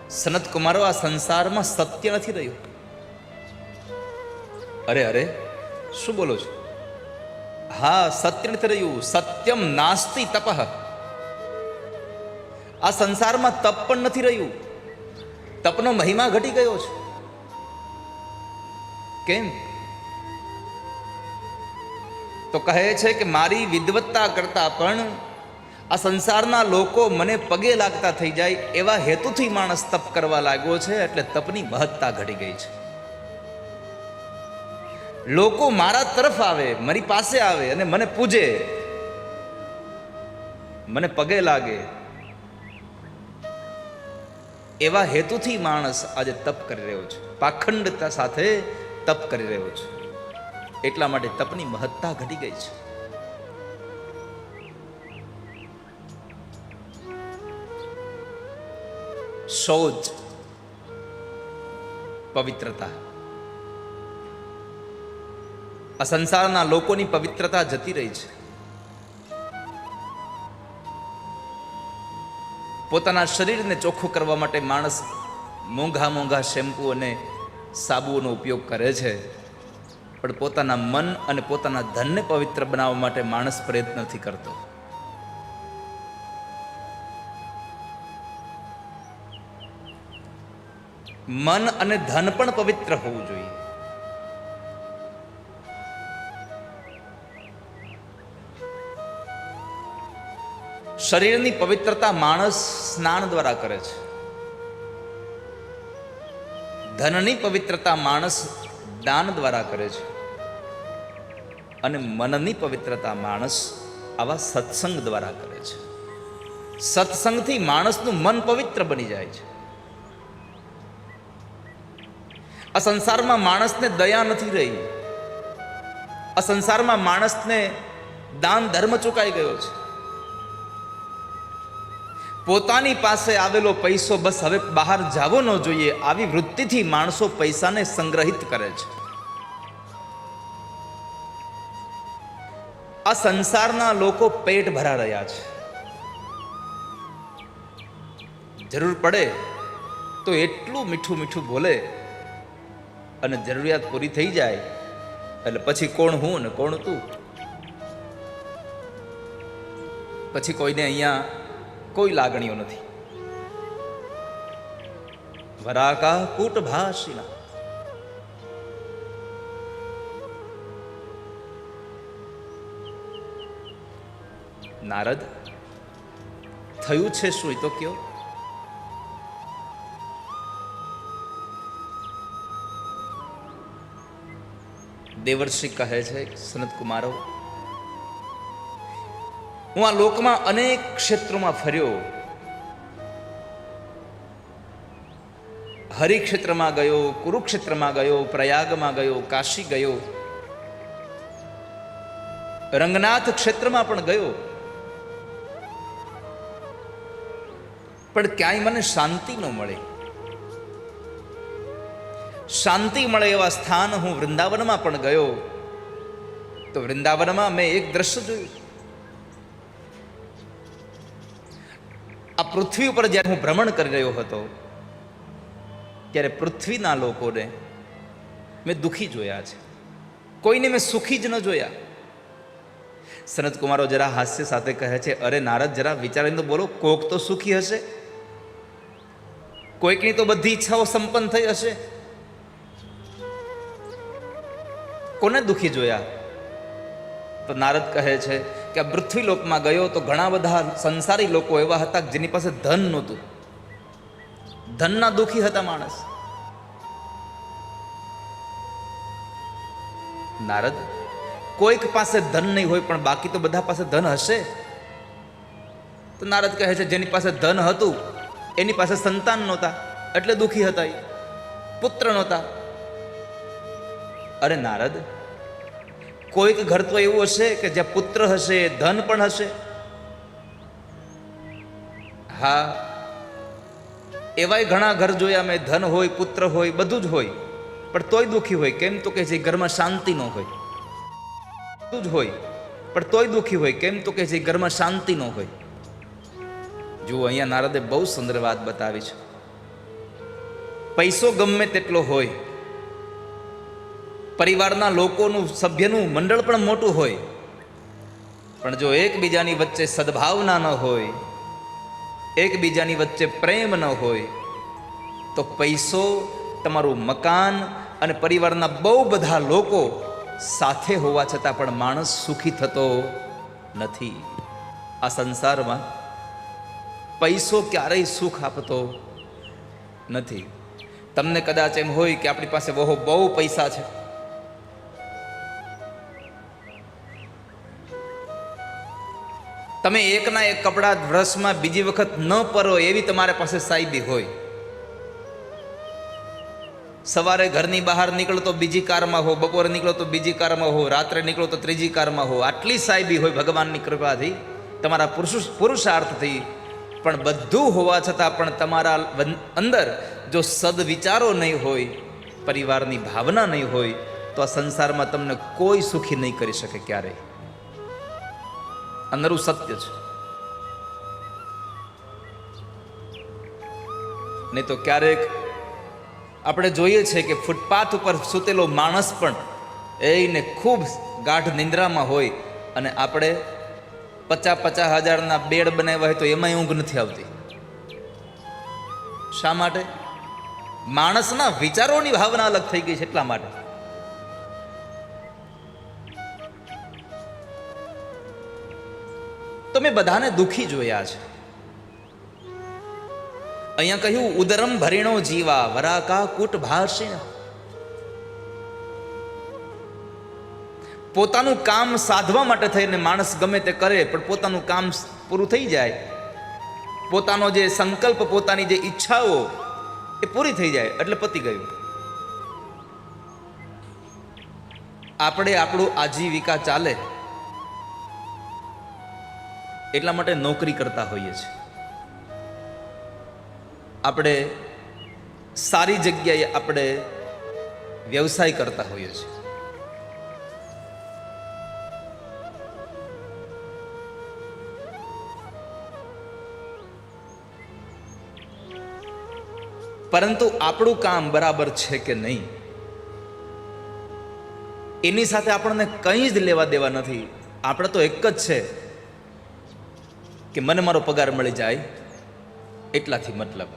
સનત કુમારો, આ સંસારમાં સત્ય નથી રહ્યું. અરે અરે, શું બોલો છો? હા, સત્ય નથી રહ્યું. સત્યમ નાસ્તિ તપઃ. આ સંસારમાં તપ પણ નથી રહ્યું. તપનો મહિમા ઘટી ગયો છે. કેમ? તો કહે છે કે મારી વિદ્વત્તા કરતા પણ આ સંસારના લોકો મને પગે લાગતા થઈ જાય એવા હેતુથી માણસ તપ કરવા લાગ્યો છે, એટલે તપની મહત્તા ઘટી ગઈ છે. લોકો મારા તરફ આવે, મારી પાસે આવે અને મને પૂજે, મને પગે લાગે, એવા હેતુથી માણસ આજે તપ કરી રહ્યો છે, પાખંડતા સાથે તપ કરી રહ્યો છે. એટલા માટે તપની મહત્તા ઘટી ગઈ છે. શૌચ, પવિત્રતા. આ સંસારના લોકોની પવિત્રતા જતી રહી છે. પોતાના શરીરને ચોખ્ખું કરવા માટે માણસ મોંઘા મોંઘા શેમ્પુ અને સાબુનો ઉપયોગ કરે છે, પણ પોતાના મન અને પોતાના ધનને પવિત્ર બનાવવા માટે માણસ પ્રયત્ન નથી કરતો. મન અને ધન પણ પવિત્ર હોવું જોઈએ. શરીરની પવિત્રતા માણસ સ્નાન દ્વારા કરે છે. ધનની પવિત્રતા માણસ દાન દ્વારા કરે છે. અને મનની પવિત્રતા માણસ આવા સત્સંગ દ્વારા કરે છે. સત્સંગથી માણસનું મન પવિત્ર બની જાય છે. આ સંસારમાં માણસને દયા નથી રહી. આ સંસારમાં માણસને દાન ધર્મ ચૂકાઈ ગયો છે. પોતાની પાસે આવેલો પૈસો બસ હવે બહાર જવો ન જોઈએ, આવી વૃત્તિથી માણસો પૈસાને સંગ્રહિત કરે છે. આ સંસારના લોકો પેટ ભરા રહ્યા છે. જરૂર પડે તો એટલું મીઠું મીઠું બોલે અને જરૂરિયાત પૂરી થઈ જાય એટલે પછી કોણ હું ને કોણ તું. પછી કોઈને અહીંયા કોઈ લાગણીઓ નથી. વરાકા કૂટ ભાષિના. નારદ, થયું છે શું એ તો કયો? દેવર્ષિ કહે છે, સનત કુમારો, હું આ લોકમાં અનેક ક્ષેત્રોમાં ફર્યો. હરિક્ષેત્રમાં ગયો, કુરુક્ષેત્રમાં ગયો, પ્રયાગમાં ગયો, કાશી ગયો, રંગનાથ ક્ષેત્રમાં પણ ગયો, પણ ક્યાંય મને શાંતિ ન મળે. શાંતિ મળે એવા સ્થાન હું વૃંદાવનમાં પણ ગયો, તો વૃંદાવનમાં મેં એક દ્રશ્ય જોયું. આ પૃથ્વી ઉપર જ્યારે હું ભ્રમણ કરી રહ્યો હતો ત્યારે પૃથ્વીના લોકોને મેં દુઃખી જોયા છે, કોઈને મેં સુખી જ ન જોયા. સનત કુમારો જરા હાસ્ય સાથે કહે છે, અરે નારદ, જરા વિચારીને તો બોલો, કોક તો સુખી હશે, કોઈકની તો બધી ઈચ્છાઓ સંપન્ન થઈ હશે. કોને દુઃખી જોયા? તો નારદ કહે છે કે આ પૃથ્વી લોકમાં ગયો તો ઘણા બધા સંસારી લોકો એવા હતા જેની પાસે ધન નહોતું. ધનના દુઃખી હતા માણસ. નારદ, કોઈક પાસે ધન નહીં હોય પણ બાકી તો બધા પાસે ધન હશે. તો નારદ કહે છે, જેની પાસે ધન હતું એની પાસે સંતાન નહોતા એટલે દુઃખી હતા, એ પુત્ર નહોતા. અરે નારદ, કોઈક ઘર તો એવું હશે કે જ્યાં પુત્ર હશે, ધન પણ હશે. હા, એવાય ઘણા ઘર જોયા મેં, ધન હોય, પુત્ર હોય, બધું જ હોય, પણ તોય દુઃખી હોય. કેમ? તો કે જે ઘરમાં શાંતિ ન હોય. બધું જ હોય પણ તોય દુઃખી હોય. કેમ? તો કે જે ઘરમાં શાંતિ ન હોય. જુઓ, અહીંયા નારદે બહુ સુંદર વાત બતાવી છે. પૈસો ગમે તેટલો હોય, પરિવારના લોકોનું સભ્યનું મંડળ પણ મોટું હોય, પણ જો એકબીજાની વચ્ચે સદભાવના ન હોય, એકબીજાની વચ્ચે પ્રેમ ન હોય, તો પૈસો, તમારું મકાન અને પરિવારના બહુ બધા લોકો સાથે હોવા છતાં પણ માણસ સુખી થતો નથી. આ સંસારમાં પૈસો ક્યારેય સુખ આપતો નથી. તમને કદાચ એમ હોય કે આપણી પાસે બહુ પૈસા છે, તમે એકના એક કપડા વર્ષમાં બીજી વખત ન પહેરો એવી તમારા પાસે સાઈબી હોય, સવારે ઘરની બહાર નીકળો તો બીજી કારમાં હો, બપોરે નીકળો તો બીજી કારમાં હો, રાત્રે નીકળો તો ત્રીજી કારમાં હો, આટલી સાઈબી હોય ભગવાનની કૃપાથી, તમારા પુરુષાર્થથી. પણ બધું હોવા છતાં પણ તમારા અંદર જો સદવિચારો નહીં હોય, પરિવારની ભાવના નહીં હોય, તો આ સંસારમાં તમને કોઈ સુખી નહીં કરી શકે ક્યારેય. અંદરું સત્ય છે. નહીં તો ક્યારેક આપણે જોઈએ છે કે ફૂટપાથ ઉપર સૂતેલો માણસ પણ એને ખૂબ ગાઢ નિંદ્રામાં હોય, અને આપણે 50,000 બેડ બનાવ્યા હોય તો એમાંય ઊંઘ નથી આવતી. શા માટે? માણસના વિચારોની ભાવના અલગ થઈ ગઈ છે એટલા માટે. તો મેં બધાને દુઃખી જોયા છે. અહીંયા કહ્યું ઉદરમ ભરીણો જીવા વરાકા કૂટ ભાષિણ. પોતાનું કામ સાધવા માટે થઈને માણસ ગમે તે કરે, પણ પોતાનું કામ પૂરું થઈ જાય, પોતાનો જે સંકલ્પ, પોતાની જે ઈચ્છાઓ એ પૂરી થઈ જાય એટલે પતી ગયું. આપણે આપણું આજીવિકા ચાલે એટલા માટે નોકરી કરતા હોઈએ છીએ, આપણે સારી જગ્યાએ આપણે વ્યવસાય કરતા હોઈએ છીએ. પરંતુ આપણું કામ બરાબર છે કે નહીં એની સાથે આપણને કંઈ જ લેવા દેવા નથી. આપણે તો એક જ છે કે મને મારો પગાર મળી જાય એટલાથી મતલબ.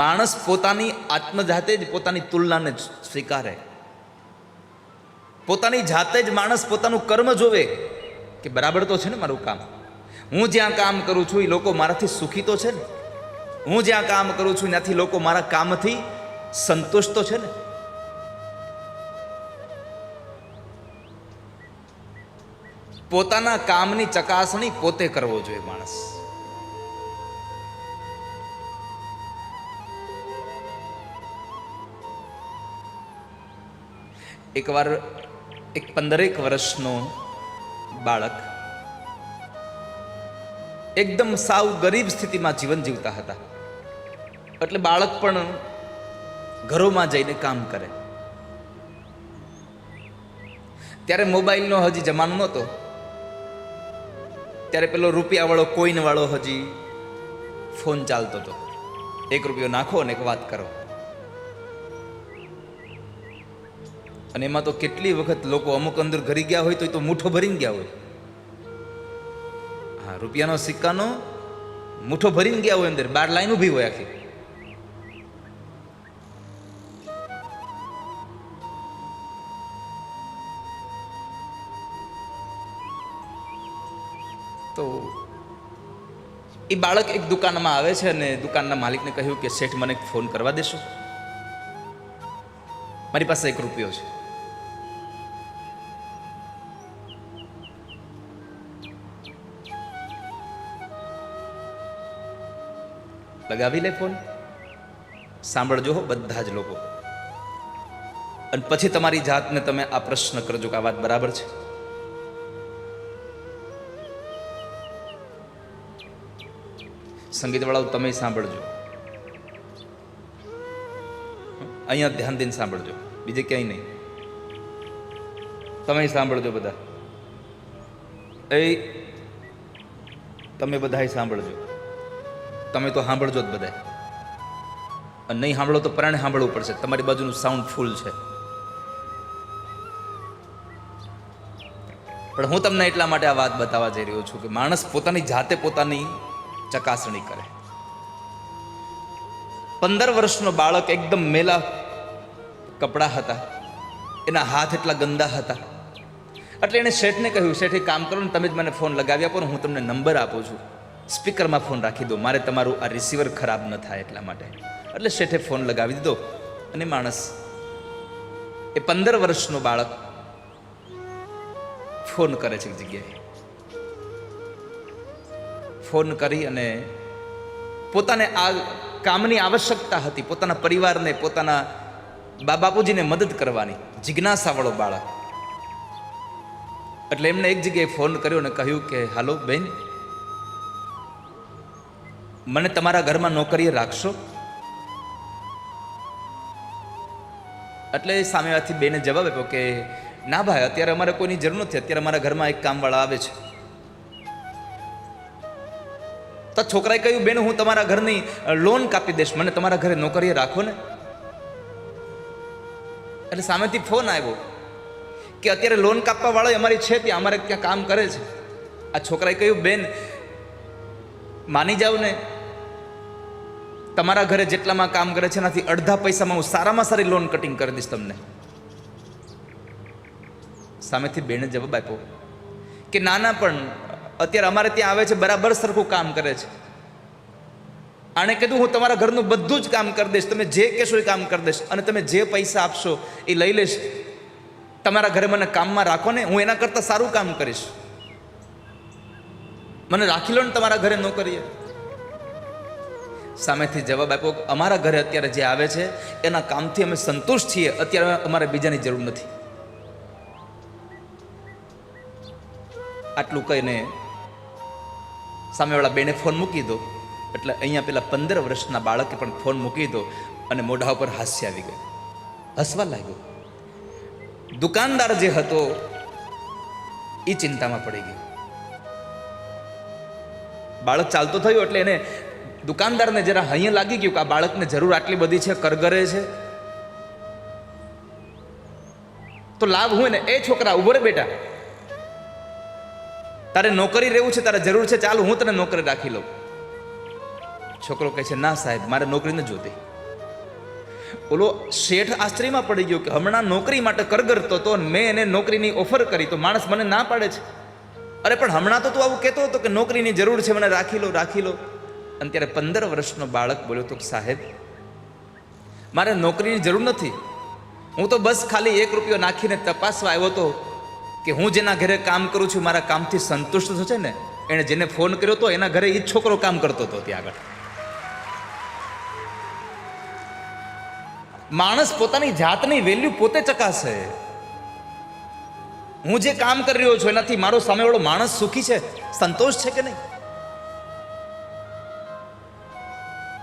માણસ પોતાની આત્મજાતે જ પોતાની તુલનાને સ્વીકારે, પોતાની જાતે જ માણસ પોતાનું કર્મ જોવે કે બરાબર તો છે ને મારું કામ. હું જ્યાં કામ કરું છું એ લોકો મારાથી સુખી તો છે ને, હું જ્યાં કામ કરું છું ત્યાંથી લોકો મારા કામથી સંતુષ્ટ તો છે ને. પોતાના કામની ચકાસણી પોતે કરવો જોઈએ માણસ. એકવાર એક 15 વર્ષનો બાળક એકદમ સાવ ગરીબ સ્થિતિમાં જીવન જીવતા હતા. એટલે બાળક પણ ઘરોમાં જઈને કામ કરે. ત્યારે મોબાઈલનો હજી જમાનો નહોતો. ત્યારે પેલો રૂપિયાવાળો કોઈનવાળો હજી ફોન ચાલતો હતો. 1 રૂપિયો નાખો અને એક વાત કરો. અને એમાં તો કેટલી વખત લોકો અમુક અંદર ઘરી ગયા હોય તો મૂઠો ભરીને ગયા હોય. હા, રૂપિયાનો સિક્કાનો મૂઠો ભરીને ગયા હોય, અંદર 12 લાઈન ઊભી હોય આખી. તો એ બાળક એક દુકાનમાં આવે છે અને દુકાનના માલિકને કહ્યું કે શેઠ મને ફોન કરવા દેશો, મારી પાસે 1 રૂપિયો છે. લગાવી લે ફોન. સાંભળજો હો બધા જ લોકો, અને પછી તમારી જાતને તમે આ પ્રશ્ન કરજો કે આ વાત બરાબર છે. સંગીતવાળાઓ તમે સાંભળજો, અહીંયા ધ્યાન દઈને સાંભળજો, બીજે ક્યાંય નહીં. તમે સાંભળજો બધા. એ તમે બધાય સાંભળજો. તમે તો સાંભળજો જ બધાય, અને નહીં સાંભળો તો પ્રાણે સાંભળવું પડશે. તમારી બાજુનું સાઉન્ડ ફૂલ છે. પણ હું તમને એટલા માટે આ વાત બતાવવા જઈ રહ્યો છું કે માણસ પોતાની જાતે પોતાની ચકાસણી કરે. 15 વર્ષનો બાળક એકદમ મેલા કપડાં હતા, એના હાથ એટલા ગંદા હતા. એટલે એણે શેઠને કહ્યું, શેઠ એક કામ કરો ને, તમે જ મને ફોન લગાવી આપો ને, હું તમને નંબર આપું છું, સ્પીકરમાં ફોન રાખી દો, મારે તમારું આ રિસીવર ખરાબ ન થાય એટલા માટે. એટલે શેઠે ફોન લગાવી દીધો અને માણસ, એ 15 વર્ષનો બાળક ફોન કરે છે એક જગ્યાએ. ફોન કરી અને પોતાને આ કામની આવશ્યકતા હતી, પોતાના પરિવારને, પોતાના બાપુજીને મદદ કરવાની જિજ્ઞાસાવાળો બાળક. એટલે એમને એક જગ્યાએ ફોન કર્યો અને કહ્યું કે હાલો બેન, મને તમારા ઘરમાં નોકરીએ રાખશો? એટલે સામેવાથી બેને જવાબ આપ્યો કે ના ભાઈ, અત્યારે અમારે કોઈની જરૂર નથી, અત્યારે અમારા ઘરમાં એક કામવાળા આવે છે. તો છોકરાએ કહ્યું, બેન હું તમારા ઘરની લોન કાપી દઈશ, મને તમારા ઘરે નોકરીએ રાખો ને. એટલે સામેથી ફોન આવ્યો કે અત્યારે લોન કાપવા વાળા અમારી છે ત્યાં, અમારે ત્યાં કામ કરે છે. આ છોકરાએ કહ્યું, બેન માની જાવ ને, તમારા ઘરે જેટલામાં કામ કરે છે એનાથી અડધા પૈસામાં હું સારામાં સારી લોન કટિંગ કરી દઈશ તમને. સામેથી બેને જવાબ આપ્યો કે ના ના, પણ અત્યારે અમારે ત્યાં આવે છે, બરાબર સરખું કામ કરે છે. આણે કીધું હું તમારા ઘરનું બધું જ કામ કરી દઈશ, તમે જે કહેશો એ કામ કરી દઈશ, અને તમે જે પૈસા આપશો એ લઈ લઈશ. તમારા ઘરે મને કામમાં રાખો ને, હું એના કરતાં સારું કામ કરીશ, મને રાખી લો ને તમારા ઘરે નોકરીએ. સામેથી જવાબ આપ્યો, અમારા ઘરે અત્યારે જે આવે છે એના કામથી અમે સંતુષ્ટ છીએ, અત્યારે અમારે બીજાની જરૂર નથી. આટલું કહીને સામેવાળા બેને ફોન મૂકી દો. એટલે અહીંયા પેલા 15 વર્ષના બાળકે પણ ફોન મૂકી દો અને મોઢા ઉપર હાસ્ય આવી ગયું, હસવા લાગ્યો. દુકાનદાર જે હતો એ ચિંતામાં પડી ગયો. બાળક ચાલતો થયો એટલે એને, દુકાનદારને જરા અહીંયા લાગી ગયું કે આ બાળકને જરૂર આટલી બધી છે, કરગરે છે, તો લાભ હોય ને. એ છોકરા ઉભો રે બેટા, તારે નોકરી રહેવું છે, તારે જરૂર છે, ચાલ હું તને નોકરી રાખી લઉં. છોકરો કહે છે ના સાહેબ, મારે નોકરી નથી જોતી. ઓલો શેઠ આશ્ચર્યમાં પડી ગયો કે હમણાં નોકરી માટે કરગરતો હતો, મેં એને નોકરીની ઓફર કરી તો માણસ મને ના પાડે છે. અરે પણ હમણાં તો તું આવું કહેતો હતો કે નોકરીની જરૂર છે, મને રાખી લો, રાખી લો. અને ત્યારે 15 વર્ષનો બાળક બોલ્યો તો સાહેબ, મારે નોકરીની જરૂર નથી, હું તો બસ ખાલી 1 રૂપિયો નાખીને તપાસવા આવ્યો હતો કે હું જેના ઘરે કામ કરું છું મારા કામથી સંતુષ્ટ થશે ને. એણે જેને ફોન કર્યો હતો એના ઘરે એ જ છોકરો કામ કરતો હતો ત્યાં આગળ. માણસ પોતાની જાતની વેલ્યુ પોતે ચકાસે. હું જે કામ કરી રહ્યો છું એનાથી મારો સામેવાળો માણસ સુખી છે, સંતોષ છે કે નહીં.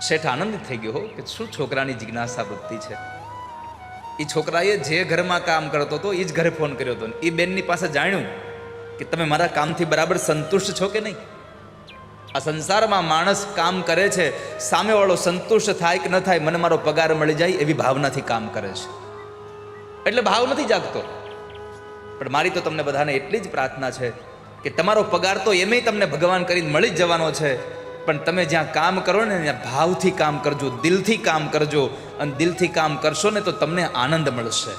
શેઠ આનંદિત થઈ ગયો કે શું છોકરાની જિજ્ઞાસા વૃત્તિ છે. એ છોકરાએ જે ઘરમાં કામ કરતો હતો એ જ ઘરે ફોન કર્યો હતો. એ બેનની પાસે જાણ્યું કે તમે મારા કામથી બરાબર સંતુષ્ટ છો કે નહીં. આ સંસારમાં માણસ કામ કરે છે, સામેવાળો સંતુષ્ટ થાય કે ન થાય, મને મારો પગાર મળી જાય એવી ભાવનાથી કામ કરે છે. એટલે ભાવ નથી જાગતો. પણ મારી તો તમને બધાને એટલી જ પ્રાર્થના છે કે તમારો પગાર તો એમેય તમને ભગવાન કરીને મળી જ જવાનો છે, પણ તમે જ્યાં કામ કરો ને ત્યાં ભાવથી કામ કરજો, દિલથી કામ કરજો. અને દિલથી કામ કરશો ને તો તમને આનંદ મળશે.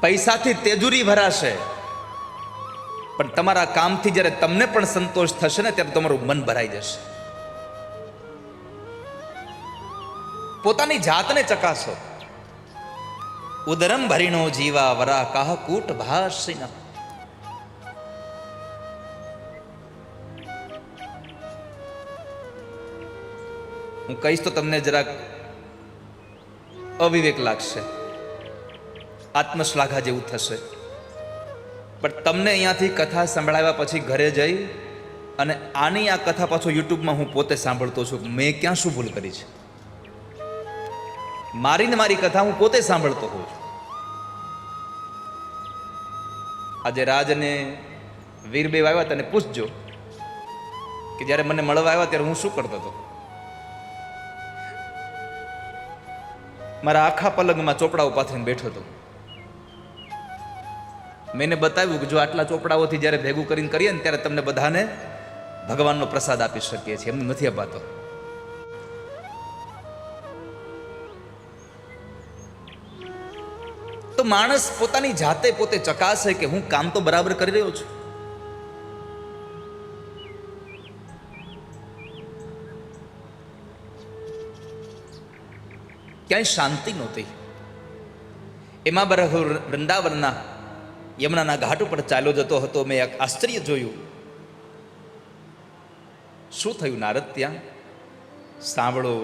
પૈસાથી તેજુરી ભરાશે, પણ તમારા કામથી જ્યારે તમને પણ સંતોષ થશે ને ત્યારે તમારું મન ભરાઈ જશે. પોતાની જાતને ચકાસો. ઉદરમ ભરીણો જીવા વરા કાહ કૂટ ભાષિના. હું કહીશ તો તમને જરાક અવિવેક લાગશે, આત્મશ્લાઘા જેવું થશે, પણ તમને અહીંયાથી કથા સંભળાવ્યા પછી ઘરે જઈ અને આની આ કથા પાછો યુટ્યુબમાં હું પોતે સાંભળતો છું. મેં ક્યાં શું ભૂલ કરી છે? મારી કથા હું પોતે સાંભળતો હોઉં છું. આજે રાજ અને વીરબેવ આવ્યા તને પૂછજો કે જ્યારે મને મળવા આવ્યા ત્યારે હું શું કરતો હતો. મારા આખા પલંગમાં ચોપડાઓ પાથરીને બેઠો હતો. મેં બતાવ્યું કે જો આટલા ચોપડાઓથી જ્યારે ભેગું કરીને કરીએ ને ત્યારે તમને બધાને ભગવાનનો પ્રસાદ આપી શકીએ છીએ, એમને નથી અપાતો. તો માણસ પોતાની જાતે પોતે ચકાસે કે હું કામ તો બરાબર કરી રહ્યો છું. ક્યાંય શાંતિ નહોતી. એમાં બરાબર વૃંદાવનના યમુનાના ઘાટ ઉપર ચાલ્યો જતો હતો. મેં એક આશ્ચર્ય જોયું. શું થયું નારદ ત્યાં? સાંભળો.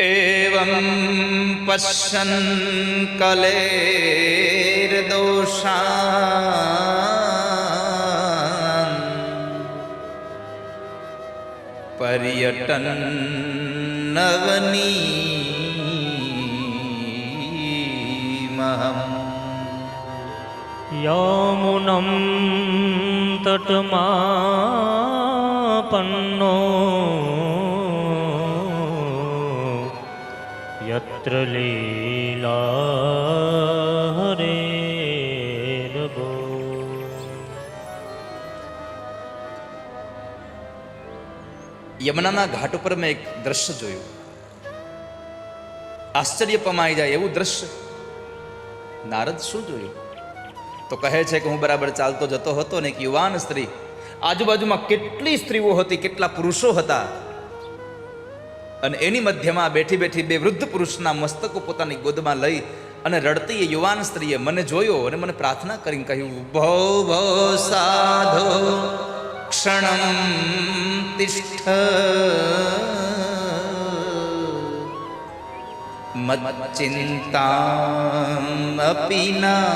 એવં પશ્યન કલેર દોષાન પર્યટન નવનીમહં યમુનમ તટમાપન્નો યત્ર લીલા હરેર્ભો. યમુનાના ઘાટ ઉપર મેં એક દ્રશ્ય જોયું. આશ્ચર્ય પમાઈ જાય એવું દ્રશ્ય. નારદ શું જોયું? તો કહે છે કે હું બરાબર ચાલતો જતો હતો ને એક યુવાન સ્ત્રી, આજુબાજુમાં કેટલી સ્ત્રીઓ હતી, કેટલા પુરુષો હતા, અને એની મધ્યમાં બેઠી બેઠી બે વૃદ્ધ પુરુષના મસ્તકો પોતાની ગોદમાં લઈ અને રડતી એ યુવાન સ્ત્રીએ મને જોયો અને મને પ્રાર્થના કરીને કહ્યું, ભવ ભવ સાધો ક્ષણમ તિષ્ઠ મત ચિંતામ અપી નાશય.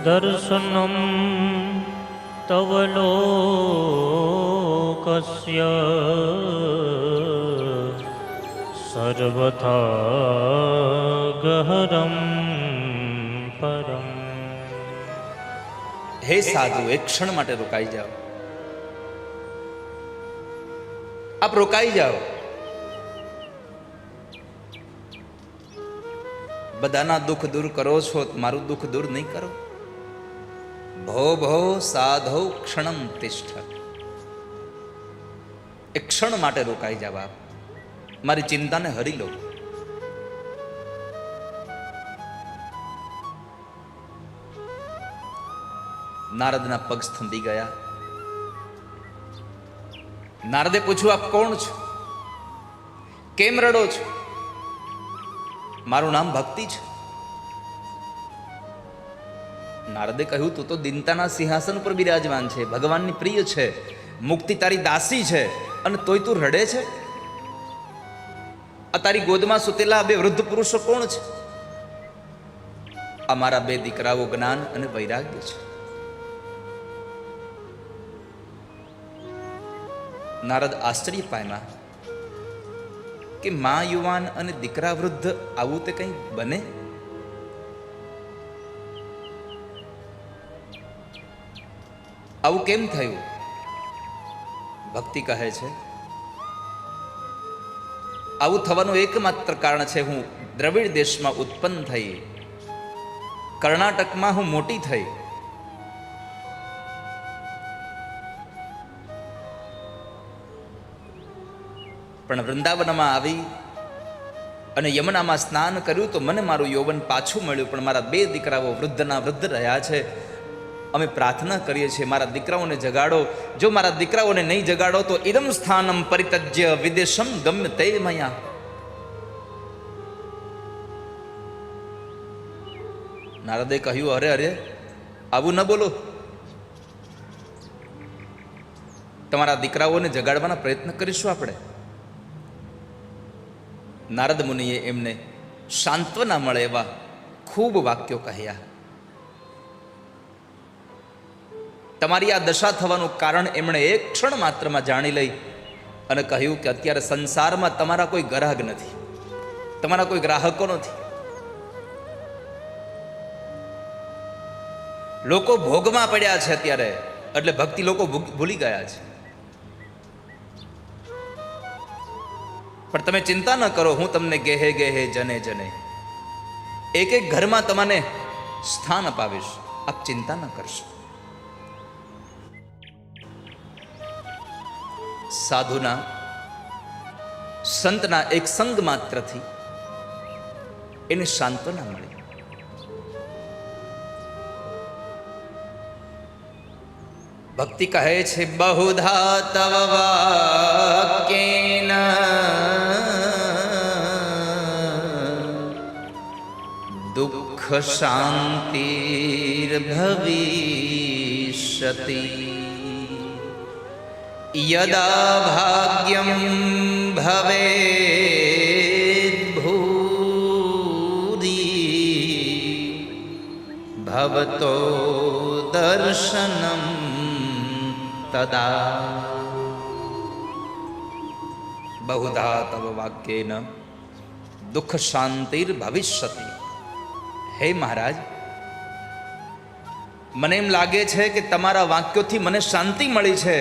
દર્શનમ તવ લોકસ્ય સર્વથા ગહરમ પરમ. હે સાધુ, એક ક્ષણ માટે રોકાઈ જાઓ. આપ રોકાઈ જાઓ. બધાના દુઃખ દૂર કરો છો, મારું દુઃખ દૂર નહીં કરો. ભો ભો સાધો ક્ષણમ તિષ્ઠ. એક ક્ષણ માટે રોકાઈ જાવ. આપ મારી ચિંતાને હરી લો. નારદના પગ સ્તંભી ગયા. નારદે પૂછ્યું, આપ કોણ છો? કેમ રડો છો? મારું નામ ભક્તિ છે. નારદે કહ્યું, તું તો દિનતાના સિંહાસન પર બિરાજમાન છે, ભગવાનની પ્રિય છે, મુક્તિ તારી દાસી છે, અને તોય તું રડે છે? આ તારી ગોદમાં સુતેલા બે વૃદ્ધ પુરુષો કોણ છે? આ મારા બે દીકરાઓ જ્ઞાન અને વૈરાગ્ય છે. નારદ આશ્ચર્ય પામ્યા કે મા યુવાન અને દીકરા વૃદ્ધ, આવું તે કંઈ બને? આવું કેમ થયું? ભક્તિ કહે છે, આવું થવાનું એકમાત્ર કારણ છે, હું દ્રવિડ દેશમાં ઉત્પન્ન થઈ, કર્ણાટકમાં હું મોટી થઈ, પણ વૃંદાવનમાં આવી અને યમુનામાં સ્નાન કર્યું તો મને મારું યૌવન પાછું મળ્યું. પણ મારા બે દીકરાઓ વૃદ્ધના વૃદ્ધ રહ્યા છે. અમે પ્રાર્થના કરીએ છીએ, મારા દીકરાઓને જગાડો. જો મારા દીકરાઓને નહીં જગાડો તો ઇદમ સ્થાનમ પરિત્યજ્ય વિદેશમ ગમ્ય તે મયા. નારદે કહ્યું, અરે અરે, આવું ન બોલો. તમારા દીકરાઓને જગાડવાના પ્રયત્ન કરીશું આપણે. નારદ મુનિએ એમને સાંત્વના મળે એવા ખૂબ વાક્યો કહ્યા. તમારી આ દશા થવાનું કારણ એમણે એક ક્ષણ માત્રમાં જાણી લઈ અને કહ્યું કે અત્યારે સંસારમાં તમારા કોઈ ગ્રાહક નથી. તમારા કોઈ ગ્રાહકો નથી. લોકો ભોગમાં પડ્યા છે અત્યારે, એટલે ભક્તિ લોકો ભૂલી ગયા છે. પણ તમે ચિંતા ન કરો, હું તમને ગેહે ગેહે જને જને એક એક ઘરમાં તમને સ્થાન અપાવીશ. આપ ચિંતા ન કરશો. સાધુના સંતના એક સંગ માત્રથી એને સાંત્વના મળી. ભક્તિ કહે છે બહુધા તવ વાક્યેન દુઃખ શાંતિર્ભવિષ્યતિ યદા ભાગ્યમ ભવેદ ભૂરી ભવતો દર્શનમ તદા. બહુધા તવ વાક્યેન દુઃખ શાંતિર ભવિષ્યતિ. હે મહારાજ, મને એમ લાગે છે કે તમારા વાક્યોથી મને શાંતિ મળી છે,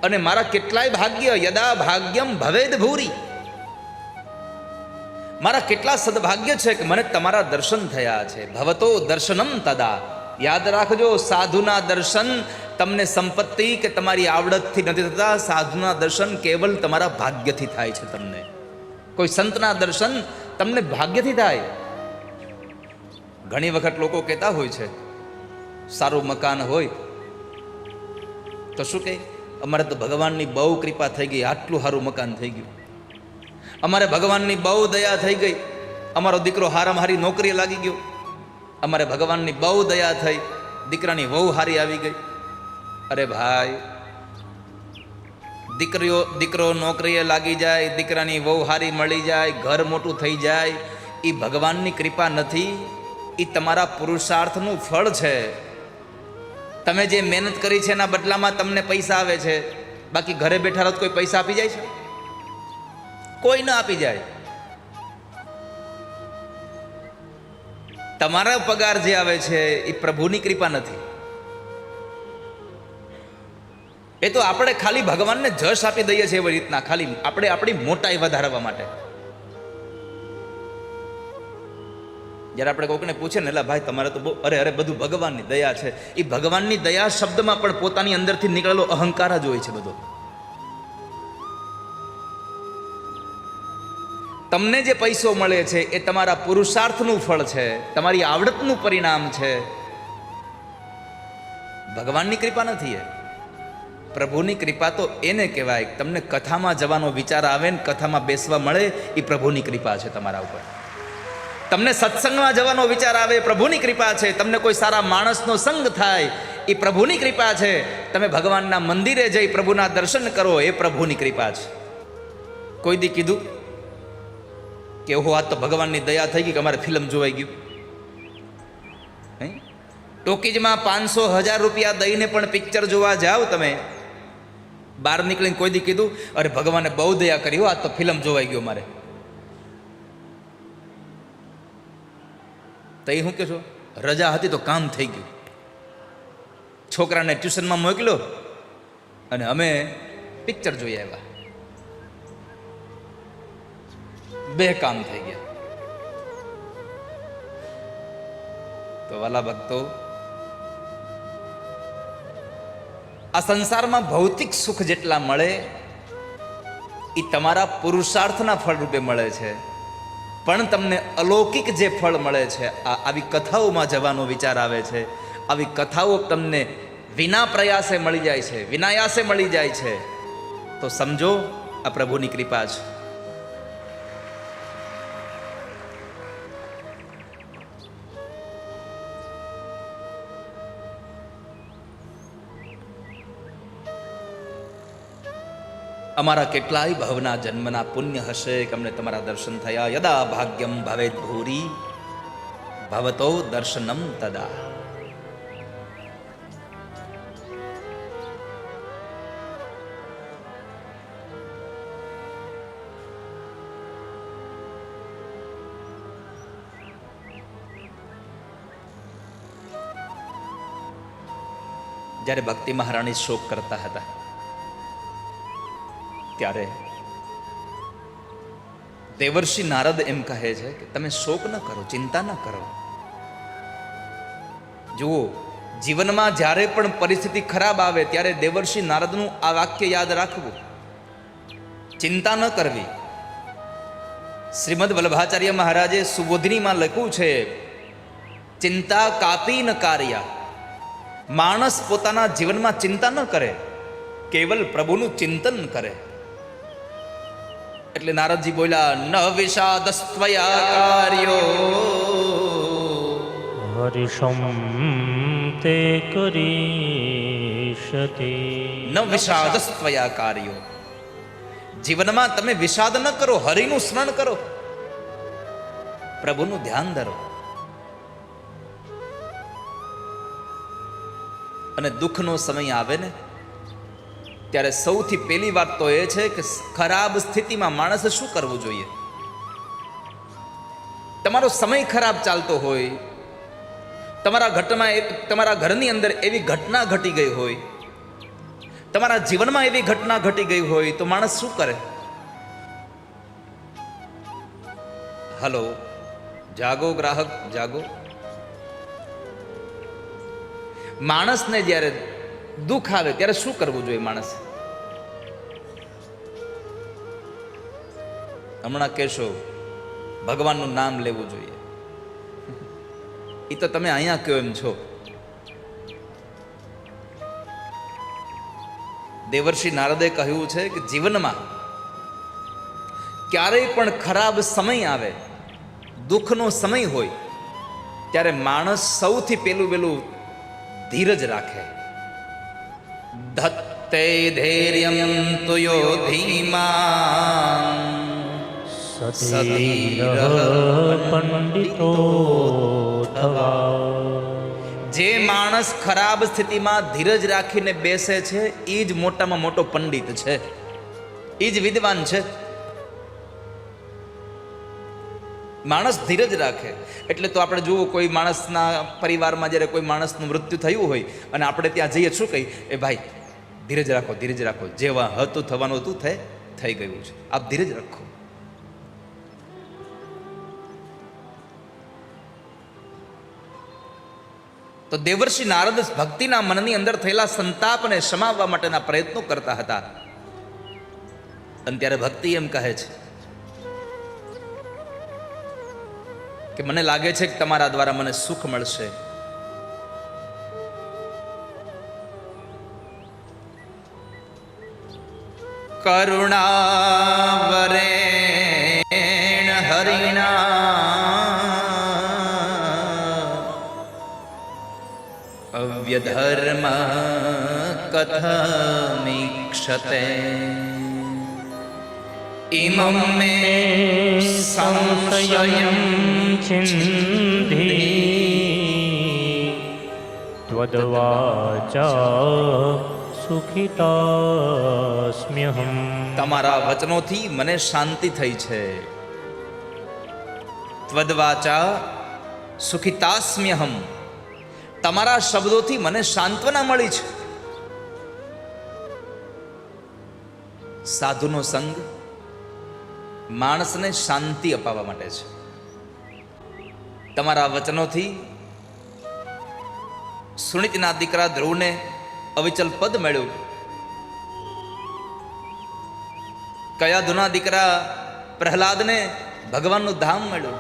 અને મારા કેટલાય ભાગ્ય, યદા ભાગ્યમ ભવેદ ભૂરી, મારા કેટલા સદભાગ્ય છે કે મને તમારા દર્શન થયા છે. ભવતો દર્શનમ તદા. યાદ રાખજો, સાધુના દર્શન તમને સંપત્તિ કે તમારી આવડતથી નથી થતા. સાધુના દર્શન કેવલ તમારા ભાગ્યથી થાય છે. તમને કોઈ સંતના દર્શન તમને ભાગ્યથી થાય. ઘણી વખત લોકો કહેતા હોય છે, સારું મકાન હોય તો શું કહે, અમારે તો ભગવાનની બહુ કૃપા થઈ ગઈ, આટલું સારું મકાન થઈ ગયું, અમારે ભગવાનની બહુ દયા થઈ ગઈ, અમારો દીકરો હારામાં હારી નોકરી લાગી ગયો, અમારે ભગવાનની બહુ દયા થઈ, દીકરાની વહુ હારી આવી ગઈ. અરે ભાઈ, દીકરો નોકરીએ લાગી જાય, દીકરાની વહુ હારી મળી જાય, ઘર મોટું થઈ જાય, એ ભગવાનની કૃપા નથી, એ તમારા પુરુષાર્થનું ફળ છે. તમે જે મહેનત કરી છે એના બદલામાં તમને પૈસા આવે છે. બાકી ઘરે બેઠા રહો કોઈ પૈસા આપી જાય છે? કોઈ ન આપી જાય. તમારા પગાર જે આવે છે એ પ્રભુની કૃપા નથી. એ તો આપણે ખાલી ભગવાનને જશ આપી દઈએ છીએ એવી રીતના, ખાલી આપણે આપણી મોટાઈ વધારવા માટે. જ્યારે આપણે કોઈકને પૂછે ને, એટલે ભાઈ તમારે તો બહુ, અરે બધું ભગવાનની દયા છે. એ ભગવાનની દયા શબ્દમાં પણ પોતાની અંદરથી નીકળેલો અહંકાર જ હોય છે બધો. તમને જે પૈસો મળે છે એ તમારા પુરુષાર્થનું ફળ છે, તમારી આવડતનું પરિણામ છે. ભગવાનની કૃપા નથી. એ પ્રભુની કૃપા તો એને કહેવાય. તમને કથામાં જવાનો વિચાર આવે ને કથામાં બેસવા મળે, એ પ્રભુની કૃપા છે તમારા ઉપર. તમને સત્સંગમાં જવાનો વિચાર આવે, પ્રભુની કૃપા છે. તમને કોઈ સારા માણસનો સંગ થાય, એ પ્રભુની કૃપા છે. તમે ભગવાનના મંદિરે જઈ પ્રભુના દર્શન કરો, એ પ્રભુની કૃપા છે. કોઈ દી કીધું કે ઓહો, આ તો ભગવાનની દયા થઈ ગઈ કે અમારે ફિલ્મ જોવાઈ ગયું? ટોકીજમાં 500,000 રૂપિયા દઈને પણ પિક્ચર જોવા જાઓ તમે, બહાર નીકળીને કોઈ દી કીધું અરે ભગવાને બહુ દયા કરી, આ તો ફિલ્મ જોવાઈ ગયો મારે? તો એ શું કહો છો, રજા હતી તો કામ થઈ ગયું. છોકરાને ટ્યુશનમાં મોકલ્યો અને અમે પિક્ચર જોઈ આવ્યા, 2 કામ થઈ ગયા. તો વાલા ભક્તો, આ સંસારમાં ભૌતિક સુખ જેટલા મળે એ તમારા પુરુષાર્થના ફળ રૂપે મળે છે, પણ તમને અલૌકિક જે ફળ મળે છે, આવી કથાઓમાં જવાનો વિચાર આવે છે. આવી કથાઓ તમને વિના પ્રયાસે મળી જાય છે, વિનાયાસે મળી જાય છે. તો સમજો આ પ્રભુની કૃપા છે. અમારા કેટલાય ભવના જન્મના પુણ્ય હશે કે અમને તમારા દર્શન થયા. યદા ભાગ્યમ ભવેદ ભૂરી ભવતો દર્શનમ તદા. જ્યારે ભક્તિ મહારાણી શોક કરતા હતા ત્યારે દેવર્ષિ નારદ એમ કહે છે કે તમે શોક ન કરો, ચિંતા ન કરો. જુઓ, જીવનમાં જ્યારે પણ પરિસ્થિતિ ખરાબ આવે ત્યારે દેવર્ષિ નારદનું આ વાક્ય યાદ રાખવું, ચિંતા ન કરવી. શ્રીમદ વલ્લભાચાર્ય મહારાજે સુબોધિનીમાં લખ્યું છે, ચિંતા કાપી ન કાર્યા. માણસ પોતાના જીવનમાં ચિંતા ન કરે, કેવલ પ્રભુનું ચિંતન કરે. એટલે નારદજી બોલ્યા, ન વિષાદસ્ત્વયા કાર્યો હરિષમ તે કરીશતે. ન વિષાદસ્ત્વયા કાર્યો. જીવનમાં તમે વિષાદ ન કરો, હરિનું સ્મરણ કરો, પ્રભુનું ધ્યાન ધરો. અને દુઃખનો સમય આવે ને ત્યારે સૌથી પહેલી વાત તો એ છે કે ખરાબ સ્થિતિમાં માણસે શું કરવું જોઈએ. તમારો સમય ખરાબ ચાલતો હોય, તમારા ઘરની અંદર એવી ઘટના ઘટી ગઈ હોય, તમારા જીવનમાં એવી ઘટના ઘટી ગઈ હોય તો માણસ શું કરે? હલો, જાગો ગ્રાહક જાગો. માણસને જ્યારે દુઃખ આવે ત્યારે શું કરવું જોઈએ? માણસ હમણાં કહેશો ભગવાનનું નામ લેવું જોઈએ. એ તો તમે અહીંયા કયો એમ છો. દેવર્ષિ નારદે કહ્યું છે કે જીવનમાં ક્યારેય પણ ખરાબ સમય આવે, દુઃખનો સમય હોય, ત્યારે માણસ સૌથી પહેલું ધીરજ રાખે. ધત્તે ધૈર્યમ તુયો ધીમાન સધીર પંડિતો થવા. જે માણસ ખરાબ સ્થિતિમાં ધીરજ રાખીને બેસે છે એ જ મોટામાં મોટો પંડિત છે, એ જ વિદ્વાન છે. માણસ ધીરજ રાખે એટલે તો આપણે જુઓ, કોઈ માણસના પરિવારમાં જ્યારે કોઈ માણસનું મૃત્યુ થયું હોય અને આપણે ત્યાં જઈએ શું કહી, એ ભાઈ ધીરજ રાખો, ધીરજ રાખો, જેવા હતું થવાનું હતું થઈ ગયું છે, આપ ધીરજ રાખો. તો દેવર્ષિ નારદ ભક્તિના મનની અંદર થયેલા સંતાપને સમાવવા માટેના પ્રયત્નો કરતા હતા. અને ત્યારે ભક્તિ એમ કહે છે કે મને લાગે છે કે તમારા દ્વારા મને સુખ મળશે. કરુણાવરેણ હરિણા અવ્યધર્મ કથમીક્ષતે ઇમં મે સંશયં ચિંધી ત્વદ્વાચા સુખિતાસ્મ્યહમ. તમારા વચનોથી મને શાંતિ થઈ છે. ત્વદ્વાચા સુખિતાસ્મ્યહમ. તમારા શબ્દોથી મને સાંત્વના મળી છે. સાધુનો સંગ માણસને શાંતિ અપાવવા માટે છે. તમારા વચનોથી સુનિતના દીકરા ધ્રુવને અવિચલ પદ મળ્યું. કયાધુના દીકરા પ્રહલાદને ભગવાનનું ધામ મળ્યું.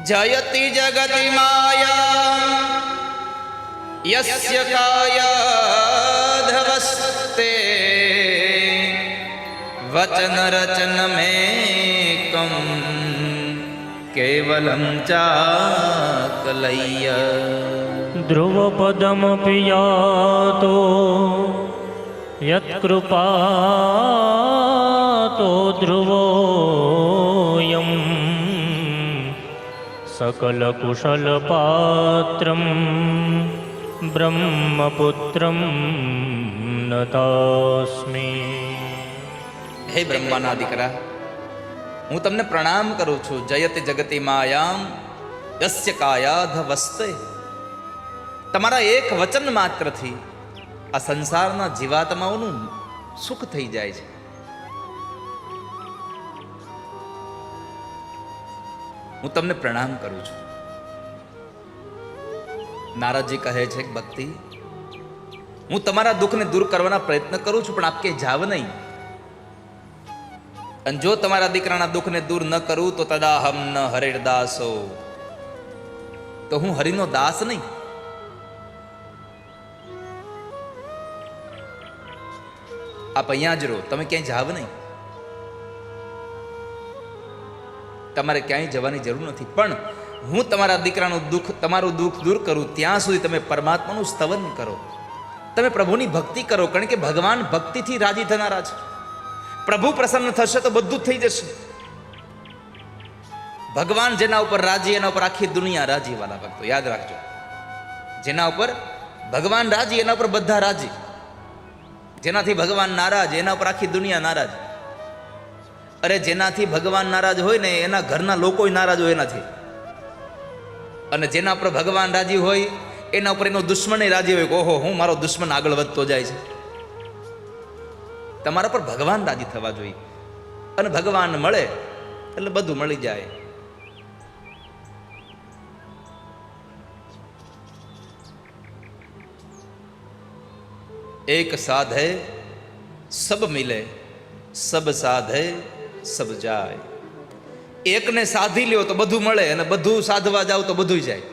જયતિ જગતિ માયા યસ્ય કાયાધવસ્તે વચન રચન મેકમ કેવલમ ચાકલય્ય. ધ્રુવપદમપિ યાતો યત્કૃપાતો ધ્રુવોયમ સકલકુશલપાત્રમ બ્રહ્મપુત્રમ નતાસ્મિ. હે બ્રહ્માના દીકરા, હું તમને પ્રણામ કરું છું. જયતે જગતિ માયામ યસ્ય કાયાધ વસ્તે. તમારા એક વચન માત્રથી આ સંસારના જીવાત્માઓનું સુખ થઈ જાય છે. હું તમને પ્રણામ કરું છું. નારદજી કહે છે કે ભક્તિ, હું તમારા દુઃખને દૂર કરવાના પ્રયત્ન કરું છું, પણ આપ કે જાવ નહીં. અને જો તમારા દીકરાના દુઃખને દૂર ન કરું તો તદાહમ ન હરિર્દાસો, તો હું હરિનો દાસ નહીં. આપ અહીંયા જ રહો, તમે ક્યાંય જાવ નહીં. તમારે ક્યાંય જવાની જરૂર નથી. પણ હું તમારા દીકરાનું દુઃખ, તમારું દુઃખ દૂર કરું ત્યાં સુધી તમે પરમાત્માનું સ્તવન કરો, તમે પ્રભુની ભક્તિ કરો. કારણ કે ભગવાન ભક્તિથી રાજી થનારા છે. પ્રભુ પ્રસન્ન થશે તો બધું જ થઈ જશે. ભગવાન જેના ઉપર રાજી, એના ઉપર આખી દુનિયા રાજી. વાલા ભક્તો યાદ રાખજો, જેના ઉપર ભગવાન રાજી એના ઉપર બધા રાજી. જેનાથી ભગવાન નારાજ એના ઉપર આખી દુનિયા નારાજ. અરે જેનાથી ભગવાન નારાજ હોય ને એના ઘરના લોકો નારાજ હોય એનાથી. અને જેના ઉપર ભગવાન રાજી હોય એના ઉપર એનો દુશ્મન રાજી હોય કે ઓહો, હું મારો દુશ્મન આગળ વધતો જાય છે. તમારા પર ભગવાન રાજી થવા જોઈએ. અને ભગવાન મળે એટલે બધું મળી જાય. એક સાધે સબ મિલે, સબ સાધે સબ જાય. એકને સાધી લ્યો તો બધું મળે, અને બધું સાધવા જાવ તો બધું જાય.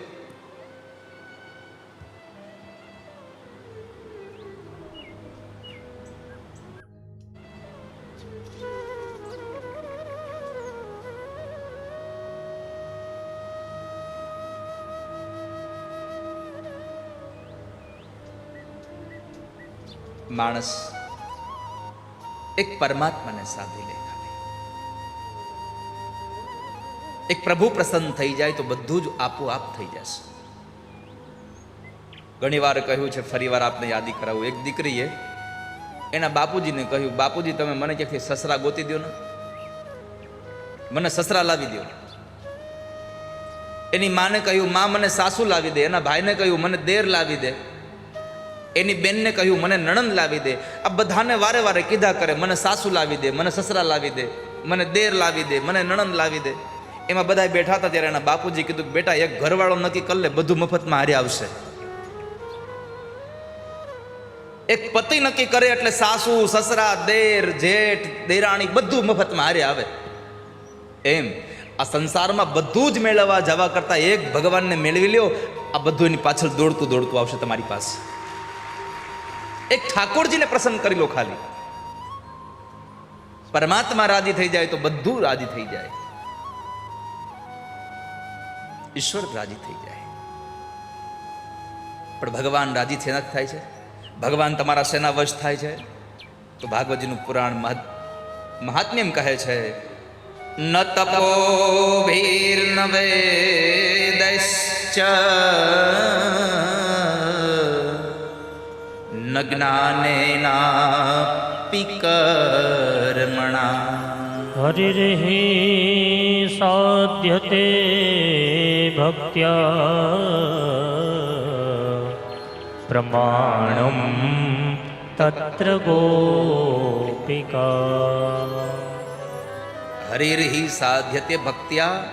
માણસ એક પરમાત્માને સાધી લે, એક પ્રભુ પ્રસન્ન થઈ જાય તો બધું જ આપોઆપ થઈ જશે. ઘણી વાર કહ્યું છે, ફરી વાર આપને યાદી કરાવું. એક દીકરીએ એના બાપુજીને કહ્યું, બાપુજી તમે મને ક્યાંથી સસરા ગોતી દો ને, મને સસરા લાવી દો. એની માને કહ્યું, માં મને સાસુ લાવી દે. એના ભાઈને કહ્યું, મને દેર લાવી દે. એની બેનને કહ્યું, મને નણંદ લાવી દે. આ બધાને વારે વારે કીધા કરે, મને સાસુ લાવી દે, મને સસરા લાવી દે, મને દેર લાવી દે, મને નણંદ લાવી દે. એમાં બધા બેઠા હતા ત્યારે એના બાપુજી કીધું, બેટા એક ઘરવાળો નક્કી કરી લે, બધું મફતમાં હારે આવશે. એક પતિ નક્કી કરે એટલે સાસુ, સસરા, દેર, જેઠ, દેરાણી બધું મફતમાં હારે આવે. એમ આ સંસારમાં બધું જ મેળવવા જવા કરતા એક ભગવાનને મેળવી લ્યો, આ બધું એની પાછળ દોડતું દોડતું આવશે તમારી પાસે. એક ઠાકોરજીને પ્રસન્ન કરી લો ખાલી. પરમાત્મા રાજી થઈ જાય તો બધું રાજી થઈ જાય. ઈશ્વર રાજી થઈ જાય. પણ ભગવાન રાજી શેનાથી થાય છે? ભગવાન તમારા શેના વશ થાય છે? તો ભાગવતજીનું પુરાણ મહાત્મ્ય એમ કહે છે, ન તપો ભીર્ન વેદશ્ચ ન જ્ઞાનેનાપિ કર્મણા હરિર્હિ સાધ્યતે ભક્ત્યા પ્રમાણમ તત્ર ગોપિકા. હરિર્હિ સાધ્યતે ભક્ત્યા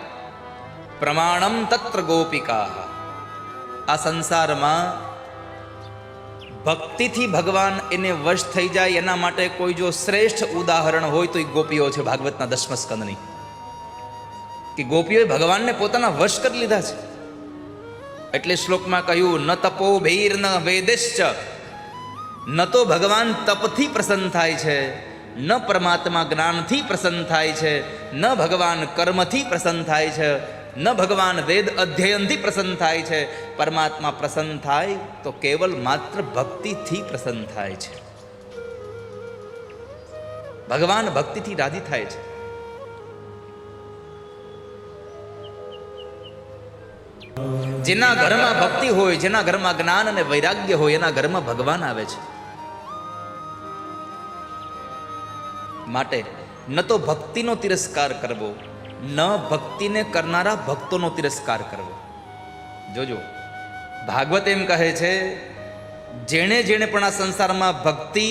પ્રમાણમ તત્ર ગોપિકા. આ સંસારમાં ભક્તિથી ભગવાન એને વશ થઈ જાય એના માટે કોઈ જો શ્રેષ્ઠ ઉદાહરણ હોય તો એ ગોપીઓ છે. ભાગવતના 10મા સ્કંદની કે ગોપીઓએ ભગવાનને પોતાના વશ કરી લીધા છે. એટલે શ્લોકમાં કહ્યું, ન તપો ભૈર ન વેદેશ્ચ. ન તો ભગવાન તપથી પ્રસન્ન થાય છે, ન પરમાત્મા જ્ઞાનથી પ્રસન્ન થાય છે, ન ભગવાન કર્મથી પ્રસન્ન થાય છે, ન ભગવાન વેદ અધ્યયનથી પ્રસન્ન થાય છે. પરમાત્મા પ્રસન્ન થાય તો કેવલ માત્ર ભક્તિથી પ્રસન્ન થાય છે. ભગવાન ભક્તિથી રાજી થાય છે. જેના ઘરમાં ભક્તિ હોય, જેના ઘરમાં જ્ઞાન અને વૈરાગ્ય હોય, એના ઘરમાં ભગવાન આવે છે. માટે ન તો ભક્તિનો તિરસ્કાર કરવો, ન ભક્તિને કરનારા ભક્તોનો તિરસ્કાર કરવો. જોજો, ભાગવત એમ કહે છે, જેણે જેણે પણ આ સંસારમાં ભક્તિ